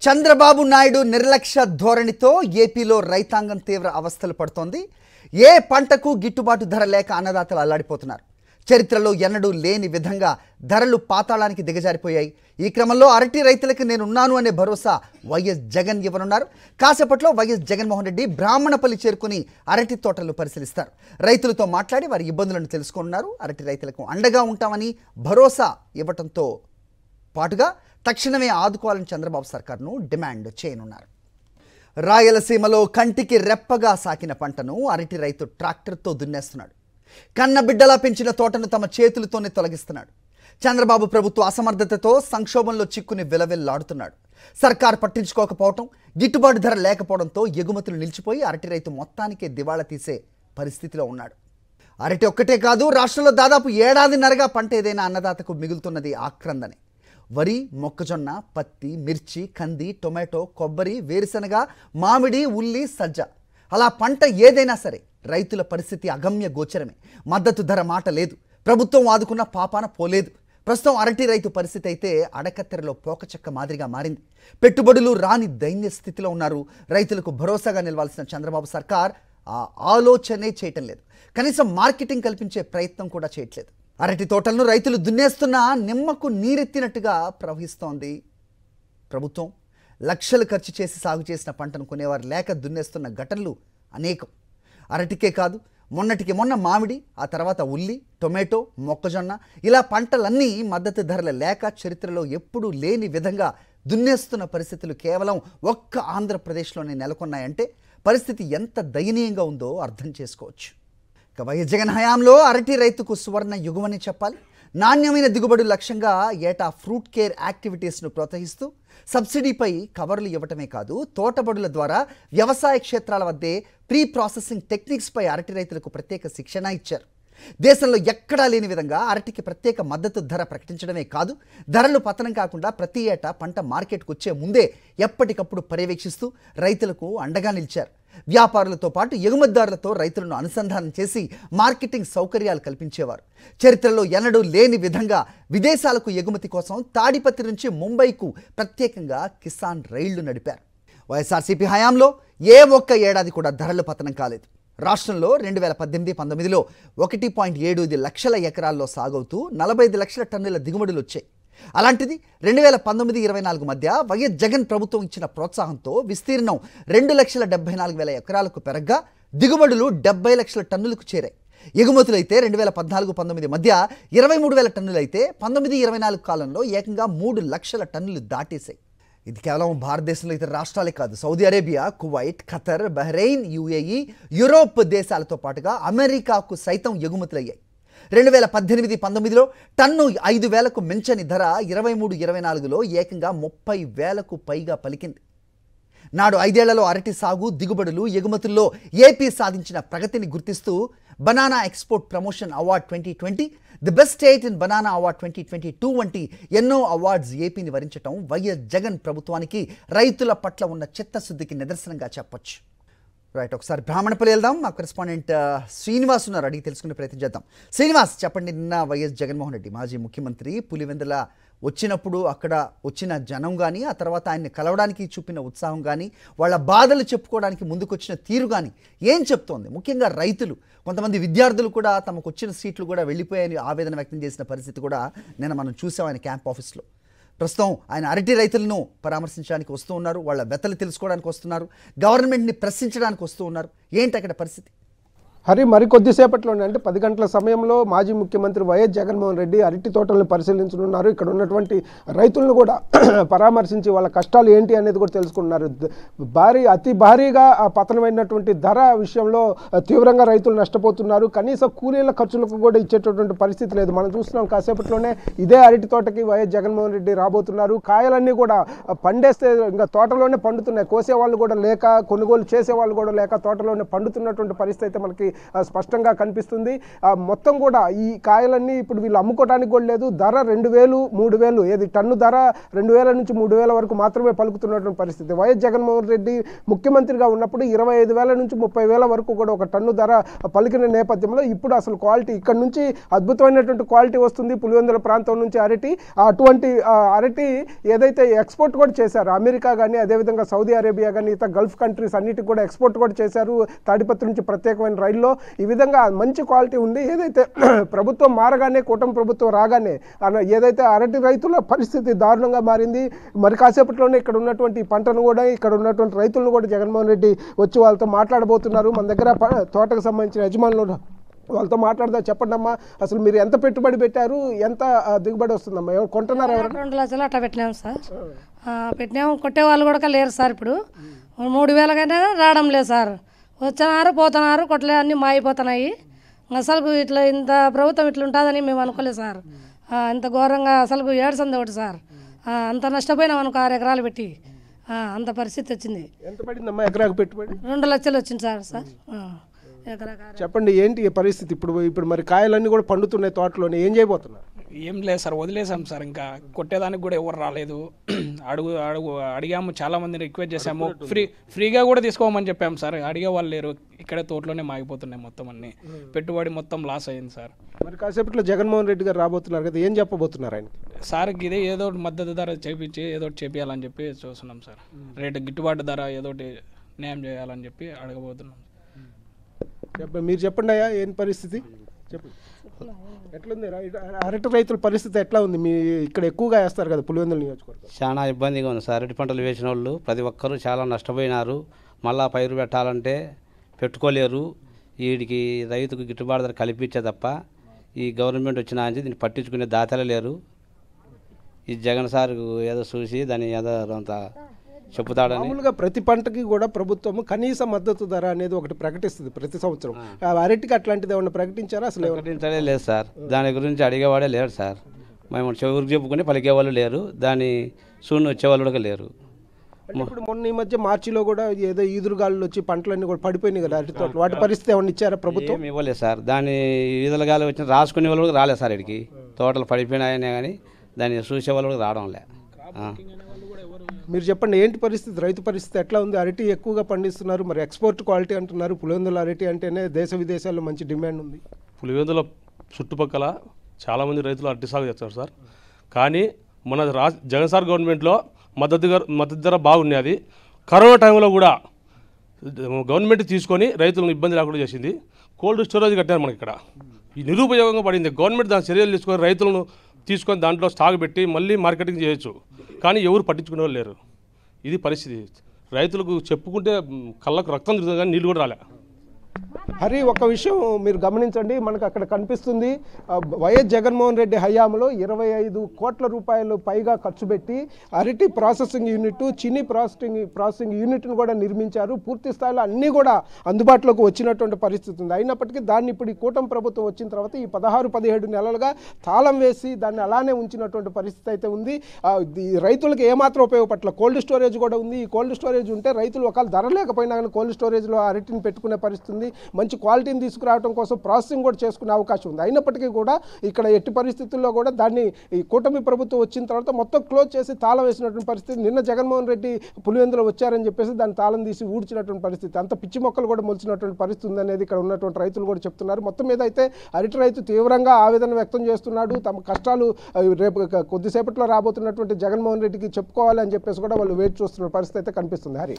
చంద్రబాబు నాయుడు నిర్లక్ష్య ధోరణితో ఏపీలో రైతాంగం తీవ్ర అవస్థలు పడుతోంది. ఏ పంటకు గిట్టుబాటు ధర లేక అన్నదాతలు అల్లాడిపోతున్నారు. చరిత్రలో ఎన్నడూ లేని విధంగా ధరలు పాతాళానికి దిగజారిపోయాయి. ఈ క్రమంలో అరటి రైతులకు నేనున్నాను అనే భరోసా వైఎస్ జగన్ ఇవ్వనున్నారు. కాసేపట్లో వైఎస్ జగన్మోహన్ రెడ్డి బ్రాహ్మణపల్లి చేరుకుని అరటి తోటలను పరిశీలిస్తారు. రైతులతో మాట్లాడి వారి ఇబ్బందులను తెలుసుకున్నారు. అరటి రైతులకు అండగా ఉంటామని భరోసా ఇవ్వడంతో పాటుగా తక్షణమే ఆదుకోవాలని చంద్రబాబు సర్కార్ను డిమాండ్ చేయనున్నారు. రాయలసీమలో కంటికి రెప్పగా సాకిన పంటను అరటి రైతు ట్రాక్టర్తో దున్నేస్తున్నాడు. కన్నబిడ్డలా పెంచిన తోటను తమ చేతులతోనే తొలగిస్తున్నాడు. చంద్రబాబు ప్రభుత్వ అసమర్థతతో సంక్షోభంలో చిక్కుని విలవిల్లాడుతున్నాడు. సర్కార్ పట్టించుకోకపోవడం, గిట్టుబాటు ధర లేకపోవడంతో ఎగుమతులు నిలిచిపోయి అరటి రైతు మొత్తానికే దివాళా తీసే పరిస్థితిలో ఉన్నాడు. అరటి ఒక్కటే కాదు, రాష్ట్రంలో దాదాపు ఏడాదిన్నరగా పంట ఏదైనా అన్నదాతకు మిగులుతున్నది ఆక్రందనే. వరి, మొక్కజొన్న, పత్తి, మిర్చి, కంది, టొమాటో, కొబ్బరి, వేరుశనగ, మామిడి, ఉల్లి, సజ్జ, అలా పంట ఏదైనా సరే రైతుల పరిస్థితి అగమ్య గోచరమే. మద్దతు ధర మాట లేదు. ప్రభుత్వం ఆదుకున్న పాపాన పోలేదు. ప్రస్తుతం అరటి రైతు పరిస్థితి అయితే అడకత్తెరలో పోకచెక్క మాదిరిగా మారింది. పెట్టుబడులు రాని దైన్య స్థితిలో ఉన్నారు. రైతులకు భరోసాగా నిలవాల్సిన చంద్రబాబు సర్కార్ ఆ ఆలోచనే చేయటం లేదు. కనీసం మార్కెటింగ్ కల్పించే ప్రయత్నం కూడా చేయట్లేదు. అరటి తోటలను రైతులు దున్నేస్తున్నా నిమ్మకు నీరెత్తినట్టుగా ప్రవహిస్తోంది ప్రభుత్వం. లక్షలు ఖర్చు చేసి సాగు చేసిన పంటను కొనేవారు లేక దున్నేస్తున్న ఘటనలు అనేకం. అరటికే కాదు, మొన్నటికి మొన్న మామిడి, ఆ తర్వాత ఉల్లి, టొమాటో, మొక్కజొన్న, ఇలా పంటలన్నీ మద్దతు ధరలు లేక చరిత్రలో ఎప్పుడూ లేని విధంగా దున్నేస్తున్న పరిస్థితులు కేవలం ఒక్క ఆంధ్రప్రదేశ్లోనే నెలకొన్నాయంటే పరిస్థితి ఎంత దయనీయంగా ఉందో అర్థం చేసుకోవచ్చు. వైఎస్ జగన్ హయాంలో అరటి రైతుకు సువర్ణ యుగమని చెప్పాలి. నాణ్యమైన దిగుబడి లక్ష్యంగా ఏటా ఫ్రూట్ కేర్ యాక్టివిటీస్ను ప్రోత్సహిస్తూ సబ్సిడీపై కవర్లు ఇవ్వటమే కాదు, తోటబడుల ద్వారా వ్యవసాయ క్షేత్రాల వద్దే ప్రీ ప్రాసెసింగ్ టెక్నిక్స్పై అరటి రైతులకు ప్రత్యేక శిక్షణ ఇచ్చారు. దేశంలో ఎక్కడా లేని విధంగా అరటికి ప్రత్యేక మద్దతు ధర ప్రకటించడమే కాదు, ధరలు పతనం కాకుండా ప్రతి ఏటా పంట మార్కెట్కు వచ్చే ముందే ఎప్పటికప్పుడు పర్యవేక్షిస్తూ రైతులకు అండగా నిలిచారు. వ్యాపారులతో పాటు ఎగుమతిదారులతో రైతులను అనుసంధానం చేసి మార్కెటింగ్ సౌకర్యాలు కల్పించేవారు. చరిత్రలో ఎన్నడూ లేని విధంగా విదేశాలకు ఎగుమతి కోసం తాడిపత్రి నుంచి ముంబైకు ప్రత్యేకంగా కిసాన్ రైళ్లు నడిపారు. వైఎస్ఆర్సీపీ హయాంలో ఏ ఒక్క ఏడాది కూడా ధరలు పతనం కాలేదు. రాష్ట్రంలో 2018-19లో 1.75 లక్షల ఎకరాల్లో సాగవుతూ 45 లక్షల టన్నుల దిగుబడులు వచ్చాయి. అలాంటిది 2019-24 మధ్య వైఎస్ జగన్ ప్రభుత్వం ఇచ్చిన ప్రోత్సాహంతో విస్తీర్ణం 2,74,000 ఎకరాలకు పెరగ్గా దిగుబడులు 70 లక్షల టన్నులకు చేరాయి. ఎగుమతులు అయితే 2014-19 మధ్య 23,000 టన్నులు అయితే 19-24 కాలంలో ఏకంగా 3 లక్షల టన్నులు దాటేశాయి. ఇది కేవలం భారతదేశంలో ఇతర రాష్ట్రాలే కాదు, Saudi Arabia, Kuwait, Qatar, Bahrain, UAE, Europe దేశాలతో పాటుగా అమెరికాకు సైతం ఎగుమతులయ్యాయి. 2018-19లో టన్ను 5,000కు మించని ధర 23-24లో ఏకంగా 30,000కు పైగా పలికింది. నాడు 5 ఏళ్లలో అరటి సాగు, దిగుబడులు, ఎగుమతుల్లో ఏపీ సాధించిన ప్రగతిని గుర్తిస్తూ banana export promotion award 2020, the best state in banana award 2022 వంటి ఎన్నో అవార్డ్స్ ఏపీని వరించడం వైఎస్ జగన్ ప్రభుత్వానికి రైతుల పట్ల ఉన్న చిత్తశుద్ధికి నిదర్శనంగా చెప్పొచ్చు. రైట్, ఒకసారి బ్రాహ్మణపల్లి వెళ్దాం. మా కరెస్పాండెంట్ శ్రీనివాస్ ఉన్నారు, అడిగి తెలుసుకునే ప్రయత్నం చేద్దాం. శ్రీనివాస్, చెప్పండి, నిన్న వైఎస్ జగన్మోహన్ రెడ్డి మాజీ ముఖ్యమంత్రి పులివెందుల వచ్చినప్పుడు అక్కడ వచ్చిన జనం కానీ, ఆ తర్వాత ఆయన్ని కలవడానికి చూపిన ఉత్సాహం కానీ, వాళ్ళ బాధలు చెప్పుకోవడానికి ముందుకొచ్చిన తీరు కానీ ఏం చెప్తోంది? ముఖ్యంగా రైతులు, కొంతమంది విద్యార్థులు కూడా తమకు వచ్చిన సీట్లు కూడా వెళ్ళిపోయాయని ఆవేదన వ్యక్తం చేసిన పరిస్థితి కూడా నిన్న మనం చూసాం ఆయన క్యాంప్ ఆఫీస్లో. ప్రస్తుతం ఆయన అరటి రైతులను పరామర్శించడానికి వస్తూ ఉన్నారు, వాళ్ళ వ్యతలు తెలుసుకోవడానికి వస్తున్నారు, గవర్నమెంట్ని ప్రశ్నించడానికి వస్తూ ఉన్నారు. ఏంటి అక్కడ పరిస్థితి? హరి, మరి కొద్దిసేపట్లోనే అంటే 10 గంటల సమయంలో మాజీ ముఖ్యమంత్రి వైఎస్ జగన్మోహన్ రెడ్డి అరటి తోటలను పరిశీలించనున్నారు. ఇక్కడ ఉన్నటువంటి రైతులను కూడా పరామర్శించి వాళ్ళ కష్టాలు ఏంటి అనేది కూడా తెలుసుకున్నారు. అతి భారీగా పతనమైనటువంటి ధర విషయంలో తీవ్రంగా రైతులు నష్టపోతున్నారు. కనీసం కూలీల ఖర్చులకు కూడా ఇచ్చేటటువంటి పరిస్థితి లేదు. మనం చూస్తున్నాం, కాసేపట్లోనే ఇదే అరటి తోటకి వైఎస్ జగన్మోహన్ రెడ్డి రాబోతున్నారు. కాయలన్నీ కూడా పండేస్తే ఇంకా తోటలోనే పండుతున్నాయి. కోసేవాళ్ళు కూడా లేక, కొనుగోలు చేసేవాళ్ళు కూడా లేక తోటలోనే పండుతున్నటువంటి పరిస్థితి అయితే మనకి స్పష్టంగా కనిపిస్తుంది. మొత్తం కూడా ఈ కాయలన్నీ ఇప్పుడు వీళ్ళు అమ్ముకోవడానికి కూడా లేదు. ధర 2,000, 3,000 ఏది టన్ను ధర 2,000 నుంచి 3,000 వరకు మాత్రమే పలుకుతున్నటువంటి పరిస్థితి. వైఎస్ జగన్మోహన్ రెడ్డి ముఖ్యమంత్రిగా ఉన్నప్పుడు 25,000 నుంచి 30,000 వరకు కూడా ఒక టన్ను ధర పలికిన నేపథ్యంలో ఇప్పుడు అసలు క్వాలిటీ ఇక్కడ నుంచి అద్భుతమైనటువంటి క్వాలిటీ వస్తుంది. పులివెందుల ప్రాంతం నుంచి అరటి, అటువంటి అరటి ఏదైతే ఎక్స్పోర్ట్ కూడా చేశారు అమెరికా కానీ, అదేవిధంగా సౌదీ అరేబియా కానీ, ఇతర గల్ఫ్ కంట్రీస్ అన్నిటికి కూడా ఎక్స్పోర్ట్ కూడా చేశారు తాడిపత్రి నుంచి ప్రత్యేకమైన రైల్లో. ఈ విధంగా మంచి క్వాలిటీ ఉంది. ఏదైతే ప్రభుత్వం మారగానే, కూటమి ప్రభుత్వం రాగానే ఏదైతే అరటి రైతుల పరిస్థితి దారుణంగా మారింది. మరి కాసేపట్లోనే ఇక్కడ ఉన్నటువంటి పంటను కూడా, ఇక్కడ ఉన్నటువంటి రైతులను కూడా జగన్మోహన్ రెడ్డి వచ్చి వాళ్ళతో మాట్లాడబోతున్నారు. మన దగ్గర తోటకు సంబంధించిన యజమానులు వాళ్ళతో మాట్లాడదా. చెప్పండి అమ్మా, అసలు మీరు ఎంత పెట్టుబడి పెట్టారు, ఎంత దిగుబడి వస్తుందమ్మా, కొంటున్నారు ఎవరు? 2 లక్షలు అట్లా పెట్టినాము సార్. పెట్టినాము, కొట్టే వాళ్ళు కూడా లేరు సార్. ఇప్పుడు 3,000 కన్నా రావడం లేదు సార్. వచ్చినారు పోతున్నారు, కొట్టలే అన్నీ మాయిపోతున్నాయి. అసలు ఇట్లా ఇంత ప్రభుత్వం ఇట్లా ఉంటుందని మేము అనుకోలేదు సార్. ఇంత ఘోరంగా అసలు ఏడుస్తుంది ఒకటి సార్. అంత నష్టపోయినాం అనుకో 6 ఎకరాలు పెట్టి. అంత పరిస్థితి వచ్చింది. ఎంత పడిందమ్మా ఎకరాకు పెట్టుబడి? 2 లక్షలు వచ్చింది సార్. చెప్పండి ఏంటి ఈ పరిస్థితి? ఇప్పుడు మరి కాయలన్నీ కూడా పండుతున్నాయి తోటలోనే, ఏం చేయబోతున్నారు? ఏం లేదు సార్, వదిలేసాం సార్. ఇంకా కొట్టేదానికి కూడా ఎవరు రాలేదు. అడిగాము, చాలా మందిని రిక్వెస్ట్ చేసాము. ఫ్రీగా కూడా తీసుకోమని చెప్పాము సార్. అడిగే వాళ్ళు లేరు. ఇక్కడే తోటలోనే మాగిపోతున్నాయి మొత్తం అన్ని. పెట్టుబడి మొత్తం లాస్ అయింది సార్. మరి కాసేపట్లో జగన్మోహన్ రెడ్డి గారు రాబోతున్నారు కదా, ఏం చెప్పబోతున్నారు ఆయన? సార్కి ఇదే ఏదో ఒకటి మద్దతు ధర చేపించి ఏదో ఒకటి చేపియాలని చెప్పి చూస్తున్నాం సార్. రేటు గిట్టుబాటు ధర ఏదో ఒకటి న్యాయం చేయాలని చెప్పి అడగబోతున్నాం. మీరు చెప్పండి అయ్యా, ఏం పరిస్థితి చెప్పండి. ఎట్లుంది అరటి రైతుల పరిస్థితి ఎట్లా ఉంది? మీ ఇక్కడ ఎక్కువగా వేస్తారు కదా పులివెందుల నియోజకవర్గం. చాలా ఇబ్బందిగా ఉంది సార్. అరటి పంటలు వేసిన వాళ్ళు ప్రతి ఒక్కరూ చాలా నష్టపోయినారు. మళ్ళా పైరు పెట్టాలంటే పెట్టుకోలేరు. వీడికి రైతుకు గిట్టుబాటు ధర కల్పించే తప్ప ఈ గవర్నమెంట్ వచ్చిన నుంచి దీన్ని పట్టించుకునే దాతలే లేరు. ఈ జగన్ సార్ ఏదో చూసి దాన్ని ఏదో అంత చెప్పుతాడని. మామూలుగా ప్రతి పంటకి కూడా ప్రభుత్వం కనీస మద్దతు ధర అనేది ఒకటి ప్రకటిస్తుంది ప్రతి సంవత్సరం. అరటికి అట్లాంటిది ఏమన్నా ప్రకటించారా? అసలు ప్రకటించడే లేదు సార్. దాని గురించి అడిగేవాడే లేరు సార్. మేము చెవురికి చెప్పుకొని పలికేవాళ్ళు లేరు. దాన్ని సూన్ వచ్చేవాళ్ళు కూడా లేరు. ఇప్పుడు మొన్న ఈ మధ్య మార్చిలో కూడా ఏదో ఈదురుగాలు వచ్చి పంటలన్నీ కూడా పడిపోయినాయి కదా అరటి తోటలు, వాటి పరిస్థితి ఏమన్నా ఇచ్చారా ప్రభుత్వం? ఇవ్వలేదు సార్. దాన్ని ఈదురుగాలు వచ్చిన రాసుకునే వాళ్ళు కూడా రాలేదు సార్. ఇక్కడికి తోటలు పడిపోయినాయనే కానీ దాన్ని చూసేవాళ్ళు కూడా రావడం లే. మీరు చెప్పండి ఏంటి పరిస్థితి, రైతు పరిస్థితి ఎట్లా ఉంది? అరటి ఎక్కువగా పండిస్తున్నారు, మరి ఎక్స్పోర్ట్ క్వాలిటీ అంటున్నారు. పులివెందుల అరటి అంటేనే దేశ విదేశాల్లో మంచి డిమాండ్ ఉంది. పులివెందుల చుట్టుపక్కల చాలామంది రైతులు అరటి సాగు చేస్తారు సార్. కానీ మన జగన్ సార్ గవర్నమెంట్లో మద్దతు ధర బాగున్నది. కరోనా టైంలో కూడా గవర్నమెంట్ తీసుకొని రైతులను ఇబ్బంది లేకుండా చేసింది. కోల్డ్ స్టోరేజ్ కట్టారు మనకి ఇక్కడ. ఈ నిరుపయోగంగా పడింది. గవర్నమెంట్ దాని చర్యలు తీసుకొని రైతులను తీసుకొని దాంట్లో స్టాక్ పెట్టి మళ్ళీ మార్కెటింగ్ చేయొచ్చు. కానీ ఎవరు పట్టించుకునే వాళ్ళు లేరు. ఇది పరిస్థితి. రైతులకు చెప్పుకుంటే కళ్ళకు రక్తం తిరుగుతుంది కానీ నీళ్ళు కూడా రాలే. హరి, ఒక విషయం మీరు గమనించండి, మనకు అక్కడ కనిపిస్తుంది వైఎస్ జగన్మోహన్ రెడ్డి హయాంలో 25 కోట్ల రూపాయలు పైగా ఖర్చు పెట్టి అరటి ప్రాసెసింగ్ యూనిట్, చిన్ని ప్రాసెసింగ్ యూనిట్ను కూడా నిర్మించారు. పూర్తి స్థాయిలో అన్నీ కూడా అందుబాటులోకి వచ్చినటువంటి పరిస్థితి ఉంది. అయినప్పటికీ దాన్ని ఇప్పుడు ఈ కూటమి ప్రభుత్వం వచ్చిన తర్వాత ఈ 16-17 నెలలుగా తాళం వేసి దాన్ని అలానే ఉంచినటువంటి పరిస్థితి అయితే ఉంది. రైతులకు ఏమాత్రం ఉపయోగపట్ల. కోల్డ్ స్టోరేజ్ కూడా ఉంది. ఈ కోల్డ్ స్టోరేజ్ ఉంటే రైతులు ఒకవేళ ధర లేకపోయినా కానీ కోల్డ్ స్టోరేజ్లో అరటిని పెట్టుకునే పరిస్థితి ఉంది. మంచి క్వాలిటీని తీసుకురావడం కోసం ప్రాసెసింగ్ కూడా చేసుకునే అవకాశం ఉంది. అయినప్పటికీ కూడా ఇక్కడ ఎట్టి పరిస్థితుల్లో కూడా దాన్ని ఈ కూటమి ప్రభుత్వం వచ్చిన తర్వాత మొత్తం క్లోజ్ చేసి తాళం వేసినటువంటి పరిస్థితి. నిన్న జగన్మోహన్ రెడ్డి పులివెందులో వచ్చారని చెప్పేసి దాన్ని తాళం తీసి ఊడ్చినటువంటి పరిస్థితి. అంత పిచ్చి మొక్కలు కూడా మొలిచినటువంటి పరిస్థితి ఉందనేది ఇక్కడ ఉన్నటువంటి రైతులు కూడా చెప్తున్నారు. మొత్తం మీద అయితే అరటి రైతు తీవ్రంగా ఆవేదన వ్యక్తం చేస్తున్నాడు. తమ కష్టాలు రేపు కొద్దిసేపట్లో రాబోతున్నటువంటి జగన్మోహన్ రెడ్డికి చెప్పుకోవాలి అని చెప్పేసి కూడా వాళ్ళు వెయిట్ చూస్తున్న పరిస్థితి అయితే కనిపిస్తుంది. హరి.